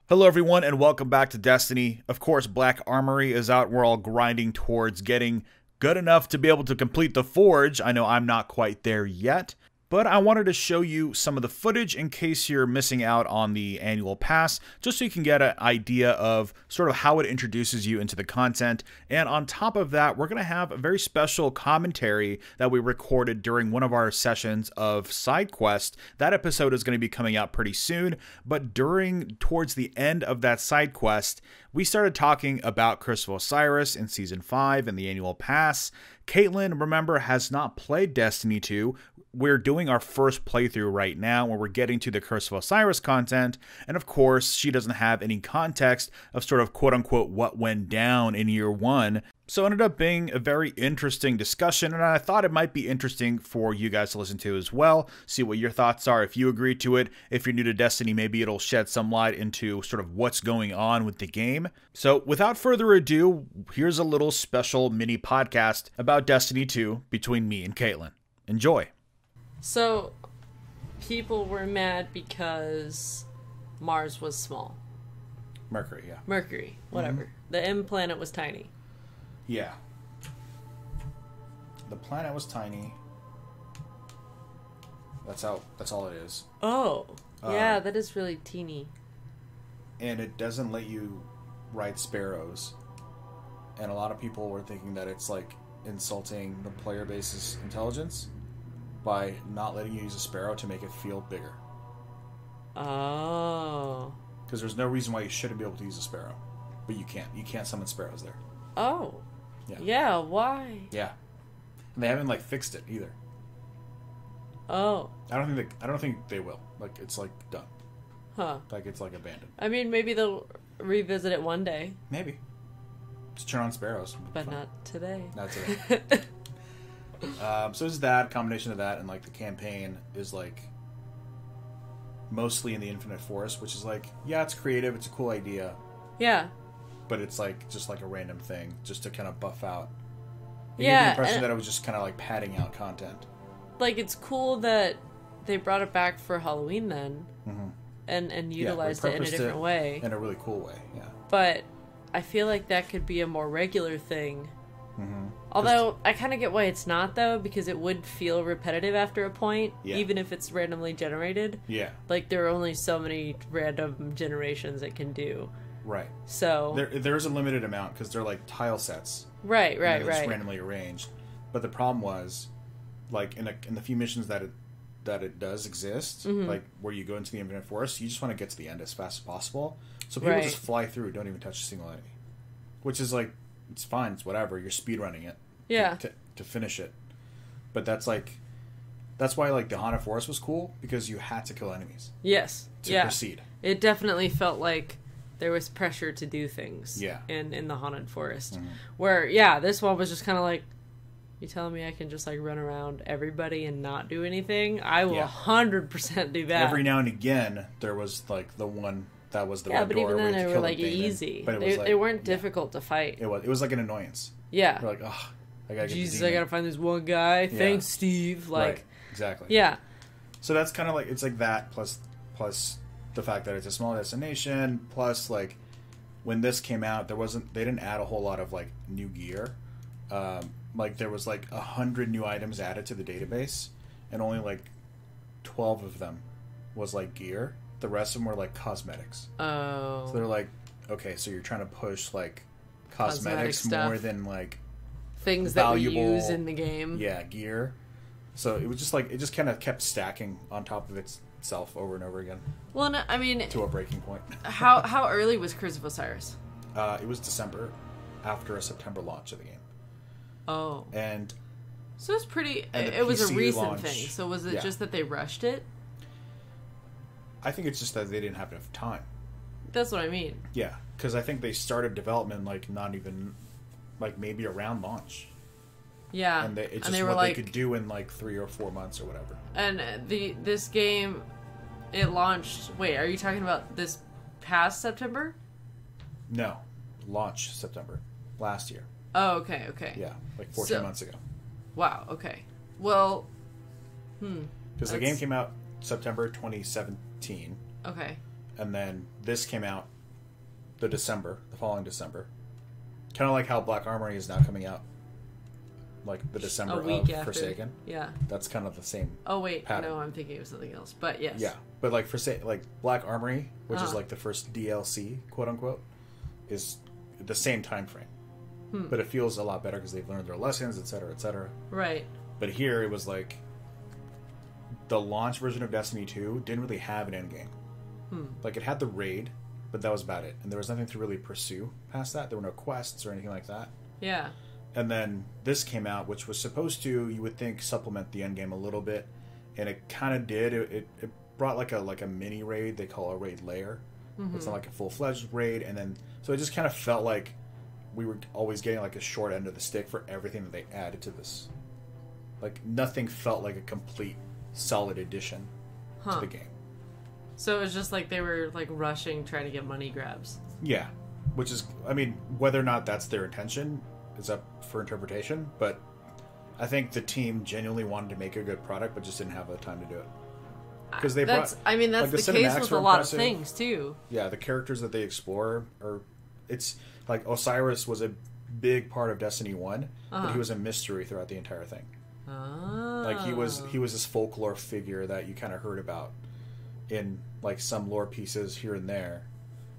Hello everyone and welcome back to Destiny. Of course, Black Armory is out. We're all grinding towards getting good enough to be able to complete the Forge. I know I'm not quite there yet, but I wanted to show you some of the footage in case you're missing out on the annual pass, just so you can get an idea of sort of how it introduces you into the content. And on top of that, we're going to have a very special commentary that we recorded during one of our sessions of SideQuest. That episode is going to be coming out pretty soon, but towards the end of that SideQuest, we started talking about Curse of Osiris in Season 5 and the annual pass. Caitlin, remember, has not played Destiny 2. We're doing our first playthrough right now where we're getting to the Curse of Osiris content, and of course she doesn't have any context of sort of quote-unquote what went down in year 1. So it ended up being a very interesting discussion, and I thought it might be interesting for you guys to listen to as well, see what your thoughts are, if you agree to it. If you're new to Destiny, maybe it'll shed some light into sort of what's going on with the game. So without further ado, here's a little special mini podcast about Destiny 2 between me and Caitlin. Enjoy! So, people were mad because Mars was small. Mercury, yeah. Mercury, whatever. Mm-hmm. The M planet was tiny. Yeah. The planet was tiny. That's all it is. Oh. Yeah, that is really teeny. And it doesn't let you ride sparrows. And a lot of people were thinking that it's like insulting the player base's intelligence by not letting you use a sparrow to make it feel bigger. Oh. Because there's no reason why you shouldn't be able to use a sparrow. But you can't. You can't summon sparrows there. Oh. Yeah. Yeah, why? Yeah. And they haven't fixed it either. Oh. I don't think they will. It's done. Huh. It's abandoned. I mean, maybe they'll revisit it one day. Maybe. Just turn on sparrows. But not today. Not today. So it's that combination of that and the campaign is mostly in the Infinite Forest, which is yeah, it's creative, it's a cool idea. Yeah. But it's just a random thing just to kind of buff out. It yeah. gave the impression that it was just kind of padding out content. It's cool that they brought it back for Halloween then. Mm-hmm. And utilized it in a different way. In a really cool way, yeah. But I feel like that could be a more regular thing. Mm-hmm. Although, I kind of get why it's not, though, because it would feel repetitive after a point, yeah. even if it's randomly generated. Yeah. There are only so many random generations it can do. Right. So... There's a limited amount, because they're tile sets. Right. Just randomly arranged. But the problem was, in the few missions that it does exist, mm-hmm. Where you go into the Infinite Forest, you just want to get to the end as fast as possible. So people just fly through, don't even touch a single enemy. Which is it's fine, it's whatever, you're speedrunning it. Yeah. To finish it. But that's why the Haunted Forest was cool, because you had to kill enemies. Yes. To proceed. It definitely felt like there was pressure to do things. Yeah. In the Haunted Forest. Mm-hmm. Where, yeah, this one was just kind of you telling me I can just run around everybody and not do anything? I will 100% do that. Every now and again, there was the one that was the red door. Yeah, but even then they were easy. But they weren't difficult to fight. It was an annoyance. Yeah. You're oh, I gotta get Jesus, I gotta find this one guy. Yeah. Thanks, Steve. Right. Exactly. Yeah. So that's kind of it's that plus the fact that it's a small destination, plus when this came out, they didn't add a whole lot of new gear. There was 100 new items added to the database, and only 12 of them was gear. The rest of them were cosmetics. Oh. So they're okay, so you're trying to push cosmetics more than things valuable, that we use in the game. Yeah, gear. So it was just it just kind of kept stacking on top of itself over and over again. Well, no, I mean, to a breaking point. How early was Curse of Osiris? It was December, after a September launch of the game. Oh. And so it's pretty. It was a recent thing. So was it just that they rushed it? I think it's just that they didn't have enough time. That's what I mean. Yeah, because I think they started development not even maybe around launch. Yeah, and it's just what they could do in 3 or 4 months or whatever. And this game, it launched. Wait, are you talking about this past September? No, launch September last year. Oh, okay. Yeah, 14 months ago. Wow. Okay. Well, because the game came out September 2017. Okay. And then this came out the following December. Kind of like how Black Armory is now coming out, like the December of after. Forsaken. Yeah. That's kind of the same. Oh wait, pattern. no, I'm thinking of something else. But yes. Yeah, but like like Black Armory, which is like the first DLC, quote unquote, is the same time frame. But it feels a lot better because they've learned their lessons, etc., etc. Right. But here it was like the launch version of Destiny 2 didn't really have an endgame. Like it had the raid, but that was about it, and there was nothing to really pursue past that. There were no quests or anything like that. Yeah. And then this came out, which was supposed to, you would think, supplement the endgame a little bit, and it kind of did. It brought like a mini raid they call a raid layer. It's not like a full-fledged raid, and then so it just kind of felt like we were always getting like a short end of the stick for everything that they added to this. Like nothing felt like a complete solid addition to the game. So it was just like they were like rushing, trying to get money grabs. Yeah, which is, I mean, whether or not that's their intention is up for interpretation, but I think the team genuinely wanted to make a good product, but just didn't have the time to do it. Because that's like the case with a lot of things too. Yeah, the characters that they explore it's like Osiris was a big part of Destiny 1, but he was a mystery throughout the entire thing. Like he was this folklore figure that you kind of heard about in like some lore pieces here and there.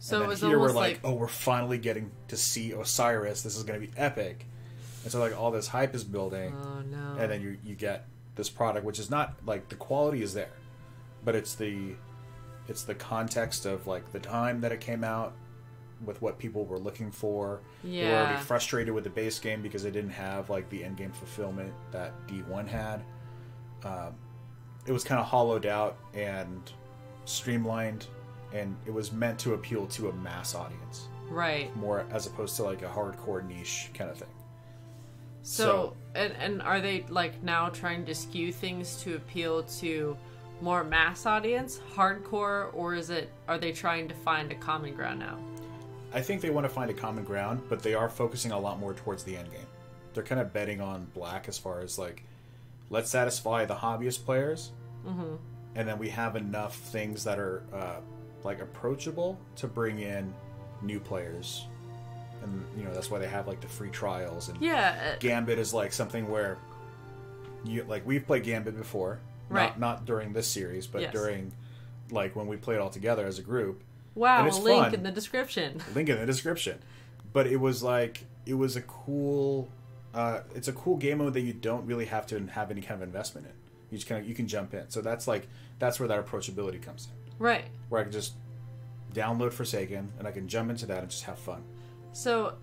So it was here we're almost like, oh, we're finally getting to see Osiris. This is going to be epic. And so like all this hype is building. Oh no! And then you get this product, which is not like the quality is there, but it's the context of like the time that it came out, with what people were looking for. Yeah. They were already frustrated with the base game because it didn't have like the end game fulfillment that D1 had. It was kind of hollowed out and streamlined, and it was meant to appeal to a mass audience. Right. More as opposed to like a hardcore niche kind of thing. So and are they like now trying to skew things to appeal to more mass audience, hardcore, or are they trying to find a common ground now? I think they want to find a common ground, but they are focusing a lot more towards the end game. They're kind of betting on Black as far as like, let's satisfy the hobbyist players, and then we have enough things that are like approachable to bring in new players. And you know that's why they have like the free trials. And Gambit is like something where you like we've played Gambit before, right? Not during this series, but during like when we played all together as a group. Wow, and it's link fun. in the description. Link in the description. But it was a cool it's a cool game mode that you don't really have to have any kind of investment in. You just you can jump in. So that's where that approachability comes in. Right. Where I can just download Forsaken and I can jump into that and just have fun. So,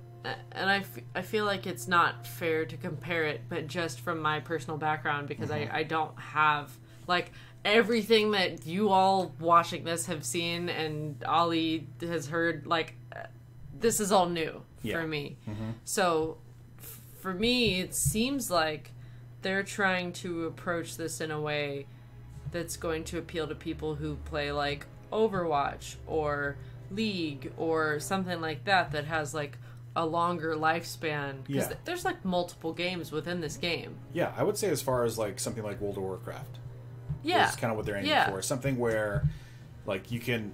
and I feel like it's not fair to compare it, but just from my personal background, because I don't have like everything that you all watching this have seen and Ollie has heard. Like this is all new for me. So for me, it seems like they're trying to approach this in a way that's going to appeal to people who play like Overwatch or League or something like that has like a longer lifespan, because there's like multiple games within this game. I would say as far as like something like World of Warcraft, is kind of what they're aiming for. Something where like you can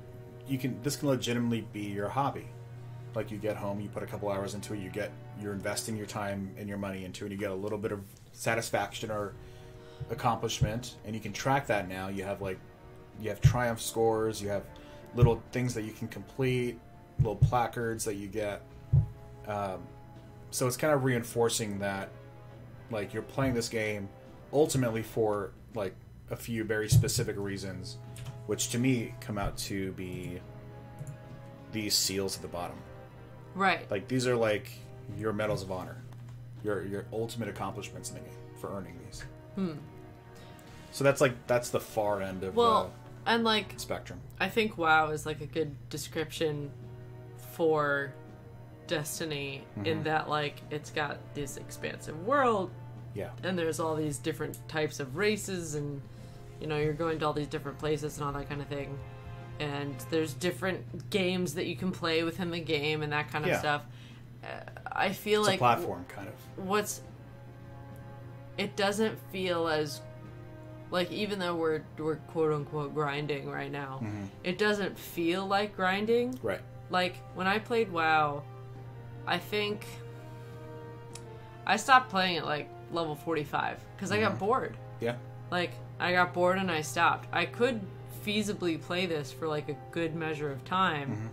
this can legitimately be your hobby. Like you get home, you put a couple hours into it, you're investing your time and your money into it, you get a little bit of satisfaction or accomplishment, and you can track that now. You have triumph scores, you have little things that you can complete, little placards that you get. So it's kind of reinforcing that like you're playing this game ultimately for like a few very specific reasons, which to me come out to be these seals at the bottom. Right. Like these are like your medals of honor, your ultimate accomplishments in the game for earning these. So that's the far end of and like spectrum. I think WoW is like a good description for Destiny in that like it's got this expansive world, and there's all these different types of races, and you know you're going to all these different places and all that kind of thing, and there's different games that you can play within the game and that kind of stuff. I feel it's like a platform kind of. It doesn't feel as like, even though we're quote unquote grinding right now, it doesn't feel like grinding. Right. Like, when I played WoW, I think I stopped playing at, like, level 45, because I got bored. Yeah. Like, I got bored and I stopped. I could feasibly play this for, like, a good measure of time,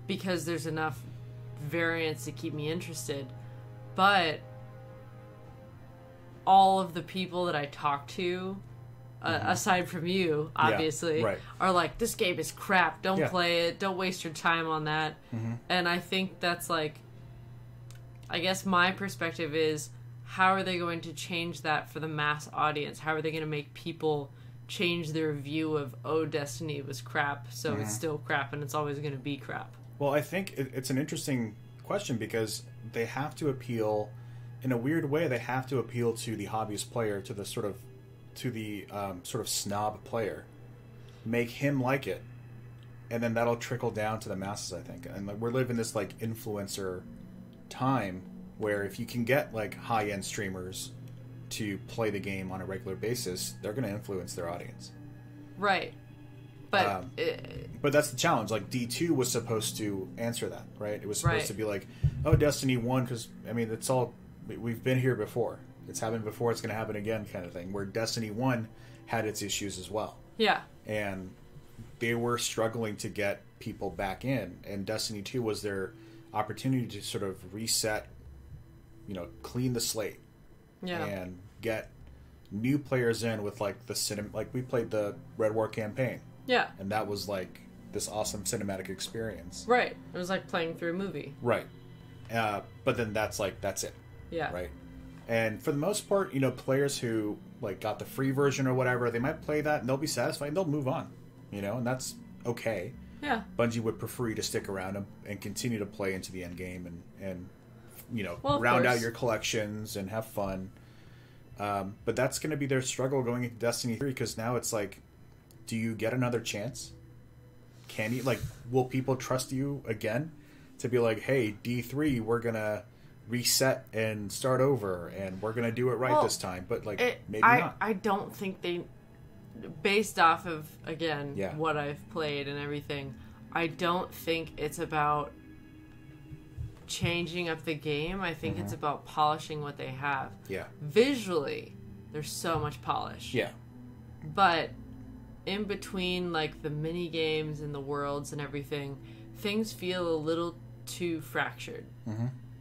because there's enough variance to keep me interested. But all of the people that I talk to, aside from you, obviously, are like, this game is crap. Don't play it. Don't waste your time on that. And I think that's like, I guess my perspective is, how are they going to change that for the mass audience? How are they going to make people change their view of, oh, Destiny was crap, so it's still crap and it's always going to be crap? Well, I think it's an interesting question, because they have to appeal, in a weird way, they have to appeal to the hobbyist player, to the sort of snob player, make him like it, and then that'll trickle down to the masses, I think. And like, we're living this like influencer time where if you can get like high-end streamers to play the game on a regular basis, they're going to influence their audience. Right. But that's the challenge. Like, D2 was supposed to answer that, right? It was supposed to be like, oh, Destiny 1, because, I mean, it's all, we've been here before. It's happened before, it's going to happen again kind of thing, where Destiny 1 had its issues as well. Yeah. And they were struggling to get people back in, and Destiny 2 was their opportunity to sort of reset, you know, clean the slate. Yeah. And get new players in with, like, like, we played the Red War campaign. Yeah. And that was, like, this awesome cinematic experience. Right. It was like playing through a movie. Right. But then that's it. Yeah. Right? And for the most part, you know, players who, like, got the free version or whatever, they might play that and they'll be satisfied and they'll move on. You know? And that's okay. Yeah. Bungie would prefer you to stick around and continue to play into the end game and you know, well, round out your collections and have fun. But that's going to be their struggle going into Destiny 3, because now it's like, do you get another chance? Can you, like, will people trust you again to be like, hey, D3, we're going to reset and start over and we're going to do it right this time? But, like, maybe not. I don't think they, based off of, again, what I've played and everything, I don't think it's about changing up the game. I think it's about polishing what they have. Yeah. Visually, there's so much polish. Yeah. But in between, like, the mini games and the worlds and everything, things feel a little too fractured.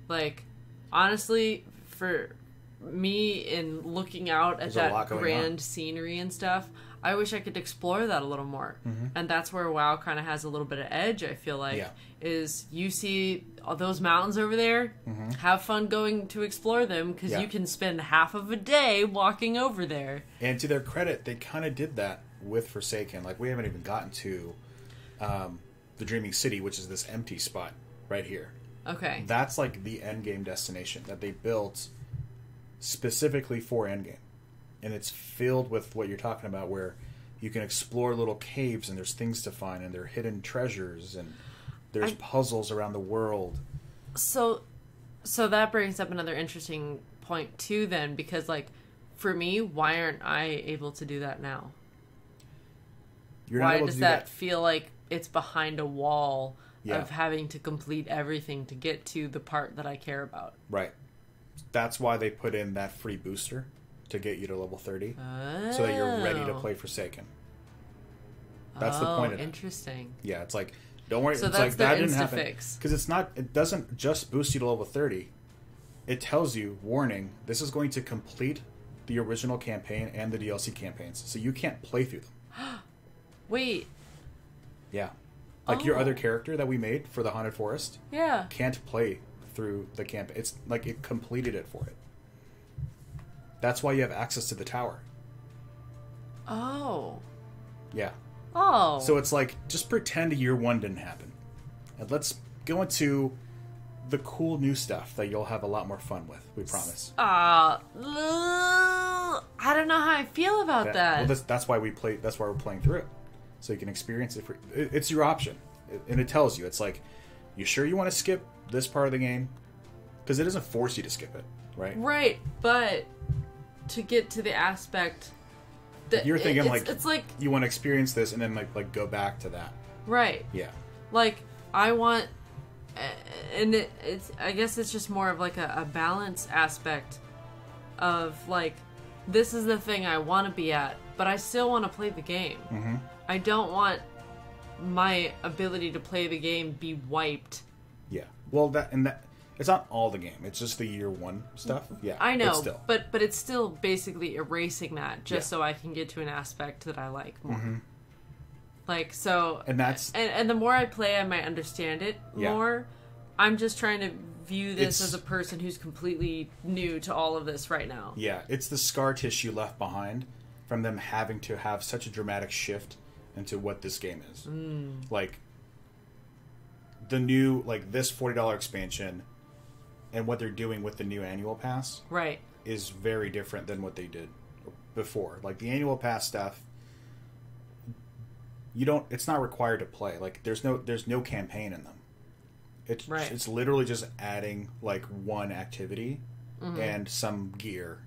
Like, honestly, for me, in looking out at that grand scenery and stuff, I wish I could explore that a little more. And that's where WoW kind of has a little bit of edge, I feel like, is you see all those mountains over there, have fun going to explore them, because you can spend half of a day walking over there. And to their credit, they kind of did that with Forsaken. Like, we haven't even gotten to the Dreaming City, which is this empty spot right here. Okay. That's like the endgame destination that they built specifically for endgame. And it's filled with what you're talking about, where you can explore little caves and there's things to find and there are hidden treasures and there's puzzles around the world. So that brings up another interesting point too then, because, like, for me, why aren't I able to do that now? Why does that feel like it's behind a wall of having to complete everything to get to the part that I care about? Right. That's why they put in that free booster to get you to level 30, so that you're ready to play Forsaken. That's the point of it. Interesting. Yeah, it's like, don't worry. So it's that's like, their that didn't happen. insta-fix. Because it's not. It doesn't just boost you to level 30. It tells you, warning, this is going to complete the original campaign and the DLC campaigns, so you can't play through them. Wait. Yeah. Like, your other character that we made for the Haunted Forest can't play through the campaign. It's like it completed it for it. That's why you have access to the tower. Oh. Yeah. Oh. So it's like, just pretend year one didn't happen. And let's go into the cool new stuff that you'll have a lot more fun with, we promise. I don't know how I feel about that. Well, that's why we're playing through it. So you can experience it. It's your option. And it tells you, it's like, you sure you want to skip this part of the game? Because it doesn't force you to skip it, right? Right, but to get to the aspect that you're thinking, it's like you want to experience this and then like go back to that. Right. Yeah. Like, I want, and it's I guess it's just more of like a balance aspect of like, this is the thing I want to be at, but I still want to play the game. Mm-hmm. I don't want my ability to play the game be wiped. Yeah. Well, that it's not all the game. It's just the year one stuff. Yeah. I know, but still. but it's still basically erasing that just Yeah. so I can get to an aspect that I like more. Mm-hmm. Like, so... And that's... And the more I play, I might understand it more. I'm just trying to view this as a person who's completely new to all of this right now. Yeah, it's the scar tissue left behind from them having to have such a dramatic shift into what this game is. Like, the new... Like, this $40 expansion and what they're doing with the new annual pass... Right. ...is very different than what they did before. Like, the annual pass stuff... It's not required to play. Like, there's no campaign in them. It's literally just adding like one activity and some gear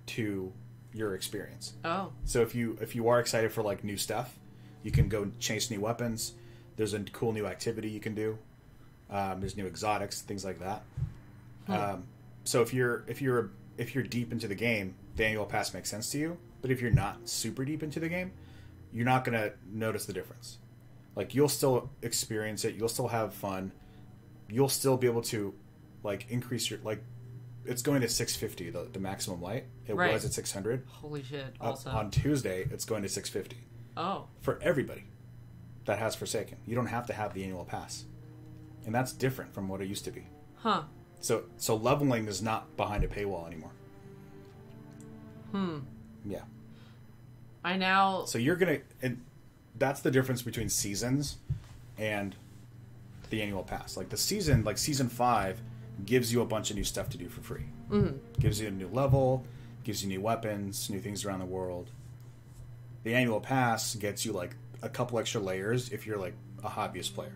to your experience. Oh. So if you are excited for like new stuff, you can go chase new weapons. There's a cool new activity you can do. There's new exotics, things like that. So if you're deep into the game, the annual pass makes sense to you. But if you're not super deep into the game, you're not going to notice the difference. Like, you'll still experience it. You'll still have fun. You'll still be able to, like, increase your... Like, it's going to 650, the maximum light. It was at 600. Holy shit, also. On Tuesday, it's going to 650. Oh. For everybody that has Forsaken. You don't have to have the annual pass. And that's different from what it used to be. Huh. So leveling is not behind a paywall anymore. Yeah. I now... So you're going to... And that's the difference between seasons and the annual pass. Like, the season... Like, Season 5 gives you a bunch of new stuff to do for free. Mm-hmm. Gives you a new level, gives you new weapons, new things around the world. The annual pass gets you, like, a couple extra layers if you're, like, a hobbyist player.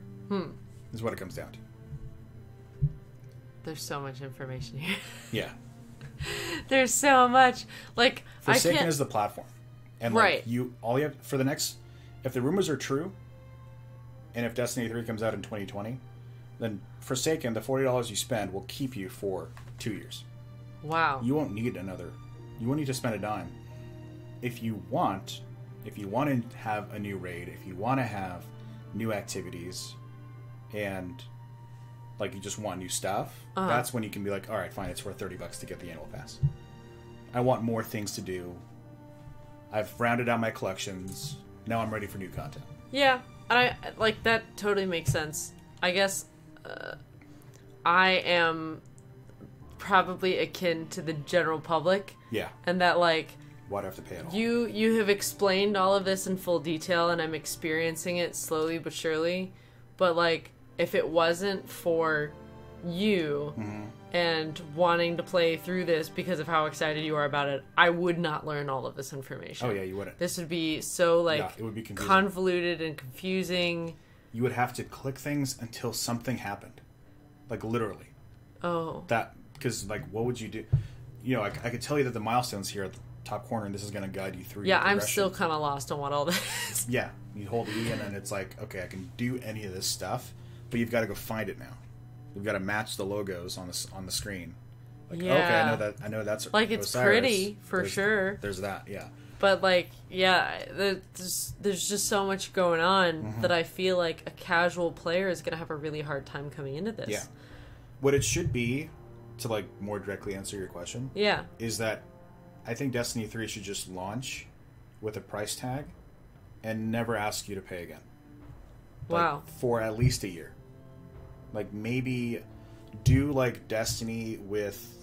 Is what it comes down to. There's so much information here. Yeah. There's so much. Like, Forsaken I can't... is the platform. And, like, all you have... For the next... If the rumors are true, and if Destiny 3 comes out in 2020, then Forsaken, the $40 you spend, will keep you for 2 years. Wow. You won't need another... You won't need to spend a dime. If you want to have a new raid, if you want to have new activities, and, like, you just want new stuff, that's when you can be like, alright, fine, it's worth $30 to get the annual pass. I want more things to do. I've rounded out my collections. Now I'm ready for new content. Yeah, I like that. Totally makes sense. I guess I am probably akin to the general public. Yeah. And that, like, why'd I have to pay it all? You have explained all of this in full detail, and I'm experiencing it slowly but surely. But, like, if it wasn't for you and wanting to play through this because of how excited you are about it, I would not learn all of this information. Oh, yeah, you wouldn't. This would be so, like, it would be convoluted and confusing. You would have to click things until something happened. Like, literally. Oh. Because, like, what would you do? You know, I could tell you that the milestone's here at the top corner, and this is going to guide you through. Yeah, I'm still kind of lost on what all this is. Yeah, you hold E, and then it's like, okay, I can do any of this stuff, but you've got to go find it now. You've got to match the logos on the screen. Like, yeah. Okay, I know that's like, it's Osiris. pretty for sure. There's that, yeah. But, like, yeah, there's just so much going on that I feel like a casual player is going to have a really hard time coming into this. Yeah. What it should be, to, like, more directly answer your question, is that I think Destiny 3 should just launch with a price tag and never ask you to pay again. Wow. Like, for at least a year. Like, maybe do, like, Destiny with,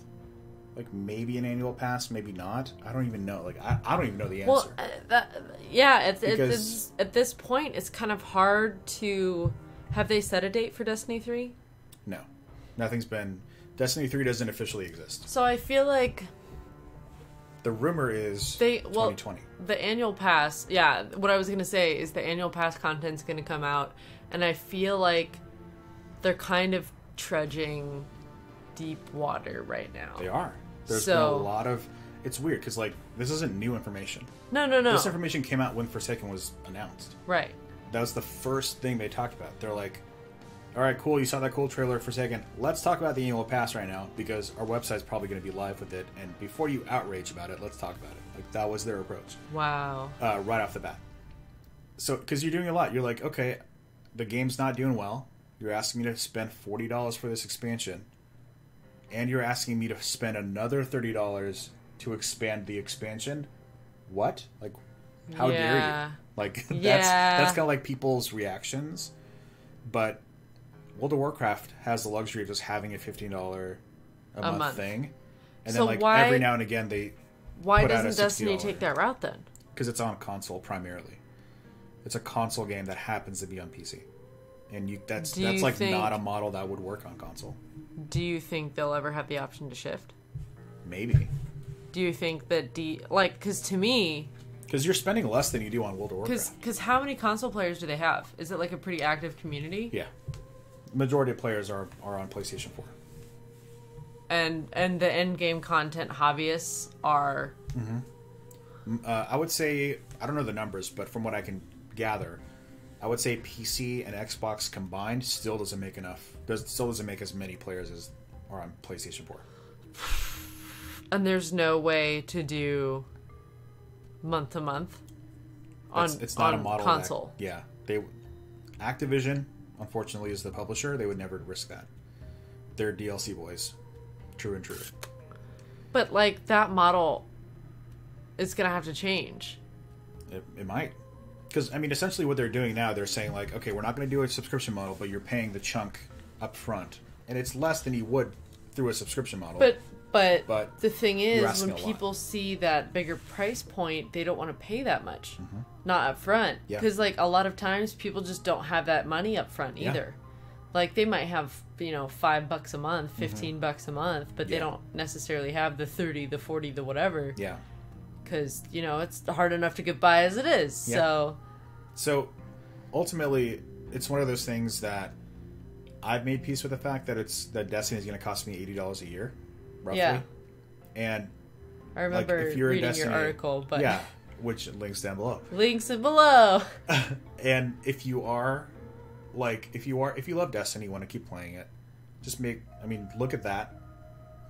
like, maybe an annual pass, maybe not. I don't even know. Like, I don't even know the answer. Well, at this point, it's kind of hard to... Have they set a date for Destiny 3? No. Nothing's been... Destiny 3 doesn't officially exist. So I feel like... The rumor is 2020. The annual pass... Yeah, what I was going to say is the annual pass content's going to come out, and I feel like they're kind of trudging deep water right now. They are. There's been a lot of... It's weird, because, like, this isn't new information. No. This information came out when Forsaken was announced. Right. That was the first thing they talked about. They're like, All right, cool. You saw that cool trailer for a second. Let's talk about the annual pass right now because our website's probably going to be live with it. And before you outrage about it, let's talk about it. Like that was their approach. Wow. Right off the bat. So, because you're doing a lot, you're like, okay, the game's not doing well. You're asking me to spend $40 for this expansion, and you're asking me to spend another $30 to expand the expansion. What? Like, how dare you? Like, that's kind of like people's reactions. But World of Warcraft has the luxury of just having a $15 a month thing, and so then like every now and again they. Why doesn't Destiny take that route then? Because it's on console primarily. It's a console game that happens to be on PC, and that's like not a model that would work on console. Do you think they'll ever have the option to shift? Maybe. Do you think that because to me, because you're spending less than you do on World of Warcraft. Because how many console players do they have? Is it like a pretty active community? Yeah, majority of players are on PlayStation 4. And the end game content hobbyists are. I would say I don't know the numbers, but from what I can gather, I would say PC and Xbox combined still doesn't make as many players as are on PlayStation 4. And there's no way to do month to month on it's not a model console. Activision unfortunately is the publisher. They would never risk that. They're DLC boys, true and true. But like that model is gonna have to change. It might. Because, I mean, essentially what they're doing now, they're saying, like, okay, we're not going to do a subscription model, but you're paying the chunk up front. And it's less than you would through a subscription model. But the thing is, when people see that bigger price point, they don't want to pay that much. Mm-hmm. Not up front. Because, like, a lot of times, people just don't have that money up front either. Like, they might have, $5 a month, $15 a month, but they don't necessarily have the 30, the 40, the whatever. Yeah. Because, it's hard enough to get by as it is. Yeah. So, ultimately, it's one of those things that I've made peace with the fact that that Destiny is going to cost me $80 a year, roughly. Yeah. And I remember if you're reading your article, but yeah, which links down below. Links in below. And if you love Destiny, you want to keep playing it, just look at that.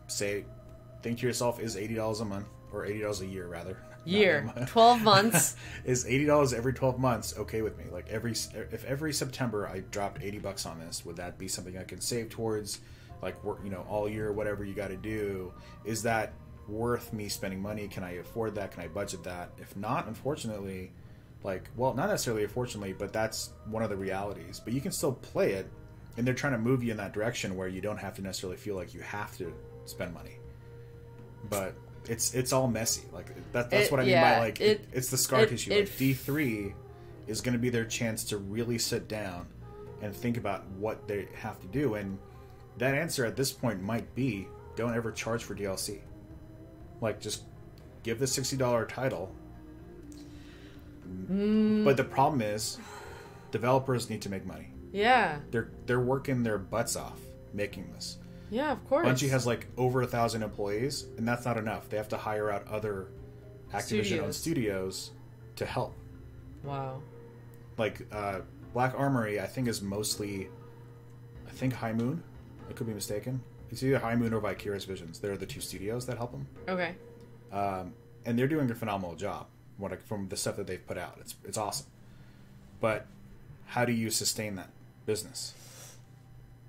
Think to yourself, is $80 a month? Or $80 a year, rather. 12 months. Is $80 every 12 months okay with me? Like if every September I dropped $80 on this, would that be something I can save towards, like work, all year, whatever you got to do? Is that worth me spending money? Can I afford that? Can I budget that? If not, unfortunately, not necessarily unfortunately, but that's one of the realities. But you can still play it, and they're trying to move you in that direction where you don't have to necessarily feel like you have to spend money. But it's all messy. Like that's what I mean by it's the scar tissue. D3 is going to be their chance to really sit down and think about what they have to do, and that answer at this point might be don't ever charge for DLC. Like just give the $60 title. But the problem is developers need to make money. Yeah. They're working their butts off making this. Yeah, of course. Bungie has over 1,000 employees, and that's not enough. They have to hire out other Activision-owned studios to help. Wow. Black Armory, I think, is mostly, High Moon. I could be mistaken. It's either High Moon or Vicarious Visions. They're the two studios that help them. Okay. And they're doing a phenomenal job from the stuff that they've put out. It's awesome. But how do you sustain that business?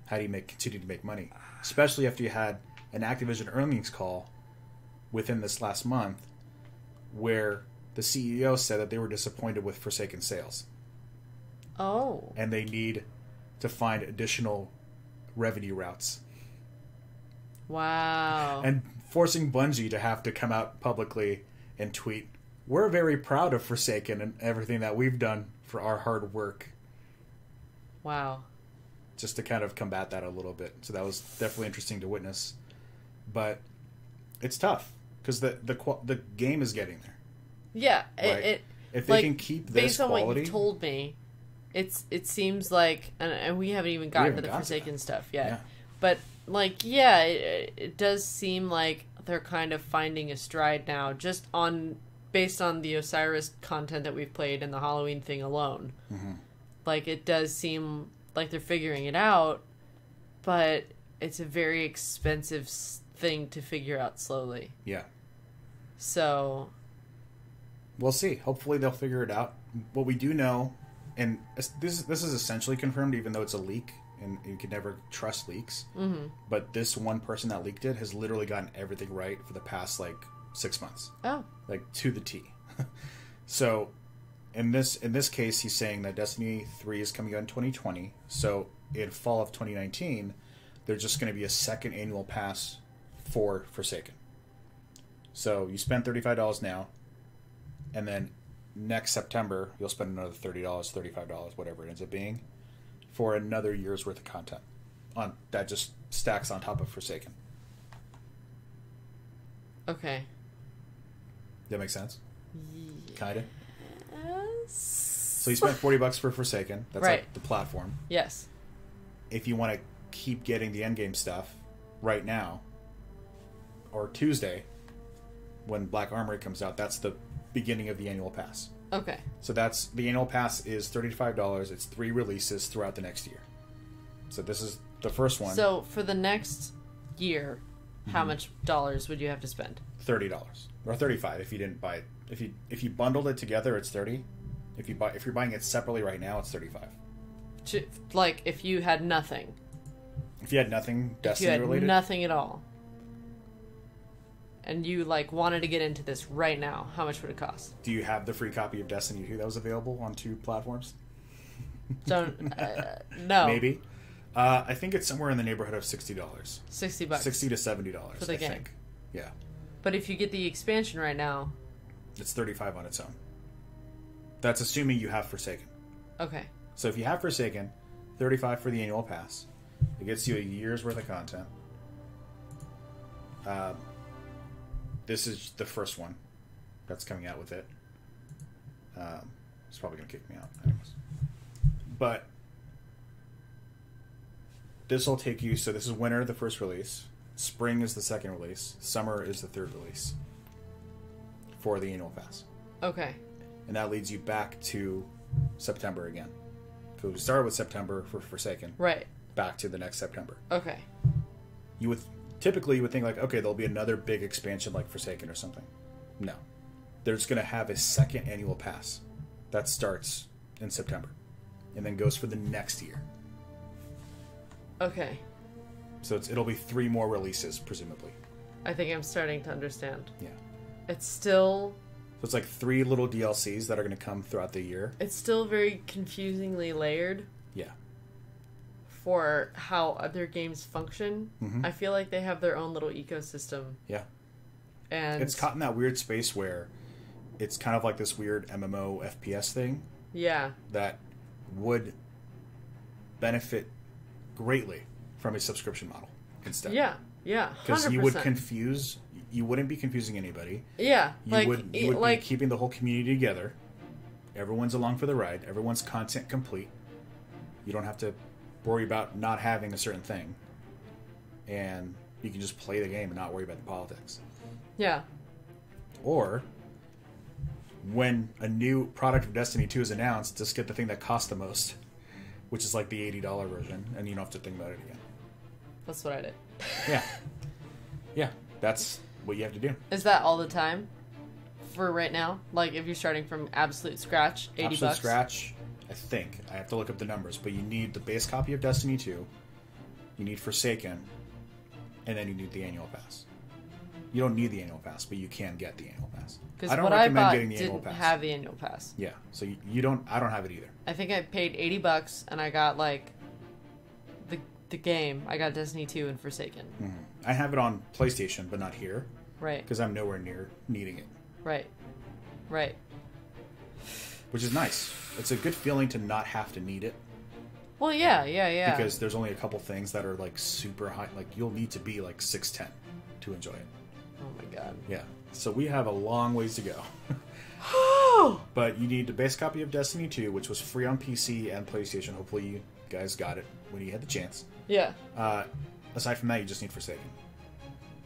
How do you continue to make money? Especially after you had an Activision earnings call within this last month where the CEO said that they were disappointed with Forsaken sales. Oh. And they need to find additional revenue routes. Wow. And forcing Bungie to have to come out publicly and tweet, "We're very proud of Forsaken and everything that we've done for our hard work." Wow. Just to kind of combat that a little bit. So that was definitely interesting to witness. But it's tough because the game is getting there. Yeah, right? If they can keep this based on quality, what you told me, it seems like, and we haven't even gotten to the Forsaken stuff yet. Yeah. But it does seem like they're kind of finding a stride now, just based on the Osiris content that we've played and the Halloween thing alone. Mm-hmm. It does seem like they're figuring it out, but it's a very expensive thing to figure out slowly. Yeah. So we'll see. Hopefully they'll figure it out. What we do know, and this is essentially confirmed, even though it's a leak, and you can never trust leaks. Mm-hmm. But this one person that leaked it has literally gotten everything right for the past 6 months. Oh, to the T. So, in this case, he's saying that Destiny 3 is coming out in 2020. So, in fall of 2019, there's just going to be a second annual pass for Forsaken. So, you spend $35 now, and then next September, you'll spend another $30, $35, whatever it ends up being, for another year's worth of content. That just stacks on top of Forsaken. okay. That makes sense? Kinda. Yes. So you spent $40 for Forsaken. That's right. The platform. Yes. If you want to keep getting the endgame stuff right now, or Tuesday, when Black Armory comes out, that's the beginning of the annual pass. Okay. So the annual pass is $35. It's 3 releases throughout the next year. So this is the first one. So for the next year, how much dollars would you have to spend? $30 or $35 if you didn't buy it. If you bundled it together, it's $30. If you're buying it separately right now, it's $35. If you had nothing. If you had nothing Destiny related, if you had nothing at all, and you wanted to get into this right now, how much would it cost? Do you have the free copy of Destiny 2 that was available on 2 platforms? Don't. No. Maybe. I think it's somewhere in the neighborhood of $60. $60. $60 to $70 for the game. think. Yeah. But if you get the expansion right now, it's $35 on its own. That's assuming you have Forsaken. Okay. So if you have Forsaken, $35 for the annual pass. It gets you a year's worth of content. This is the first one that's coming out with it. It's probably going to kick me out anyways. But this will take you... So this is winter, the first release. Spring is the second release. Summer is the third release for the annual pass. Okay. And that leads you back to September again. So we started with September for Forsaken. Right. Back to the next September. Okay. Typically you would think okay, there'll be another big expansion like Forsaken or something. No. They're just going to have a second annual pass that starts in September and then goes for the next year. Okay. So it'll be 3 more releases, presumably. I think I'm starting to understand. Yeah. It's still... So it's 3 little DLCs that are going to come throughout the year. It's still very confusingly layered. Yeah. For how other games function. Mm-hmm. I feel like they have their own little ecosystem. Yeah. And it's caught in that weird space where it's kind of like this weird MMO FPS thing. Yeah. That would benefit greatly from a subscription model instead. Yeah. Yeah. 100%. Because you wouldn't be confusing anybody. Yeah. You would be keeping the whole community together. Everyone's along for the ride. Everyone's content complete. You don't have to worry about not having a certain thing. And you can just play the game and not worry about the politics. Yeah. Or when a new product of Destiny 2 is announced, just get the thing that costs the most, which is the $80 version, and you don't have to think about it again. That's what I did. Yeah. Yeah, that's what you have to do. Is that all the time for right now? If you're starting from absolute scratch, $80? Absolute scratch, I think. I have to look up the numbers, but you need the base copy of Destiny 2, you need Forsaken, and then you need the annual pass. You don't need the annual pass, but you can get the annual pass. Because what I bought didn't have the annual pass. Yeah, so you don't. I don't have it either. I think I paid $80 and I got the game. I got Destiny 2 and Forsaken. Mm-hmm. I have it on PlayStation, but not here. Right. Because I'm nowhere near needing it. Right. Right. Which is nice. It's a good feeling to not have to need it. Well, yeah. Because there's only a couple things that are super high. You'll need to be 6'10" to enjoy it. Oh my god. Yeah. So we have a long ways to go. But you need the base copy of Destiny 2, which was free on PC and PlayStation. Hopefully you guys got it when you had the chance. Yeah. Aside from that, you just need Forsaken,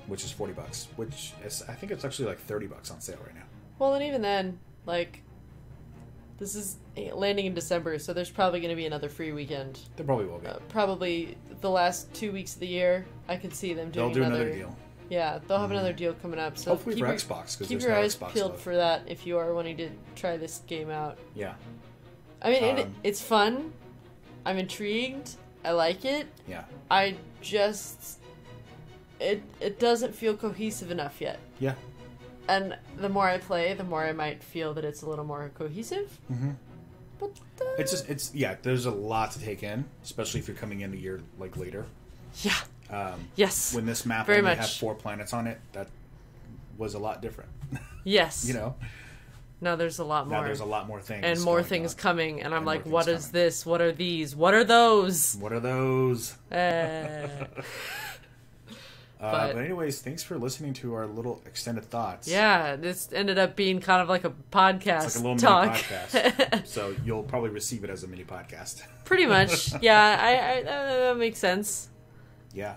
which is $40, which is, I think it's actually $30 on sale right now. Well, and even then, This is landing in December, so there's probably going to be another free weekend. There probably will be. Probably the last 2 weeks of the year, I could see them doing another deal. Yeah, they'll have another deal coming up. So hopefully for Xbox, because keep your eyes peeled for that if you are wanting to try this game out. Yeah. I mean, it's fun. I'm intrigued. I like it. Yeah. I just... It doesn't feel cohesive enough yet. Yeah. And the more I play, the more I might feel that it's a little more cohesive. Mm-hmm. But there's a lot to take in, especially if you're coming in a year like later. Yeah. Yes. When this map only had 4 planets on it, that was a lot different. Yes. You know? Now there's a lot more. Now there's a lot more things. And more things coming. And I'm like, what is this? What are these? What are those? What are those? But anyways, thanks for listening to our little extended thoughts. Yeah, this ended up being kind of like a podcast. It's like a little talk. mini podcast. So you'll probably receive it as a mini podcast. Pretty much. Yeah, I that makes sense. Yeah.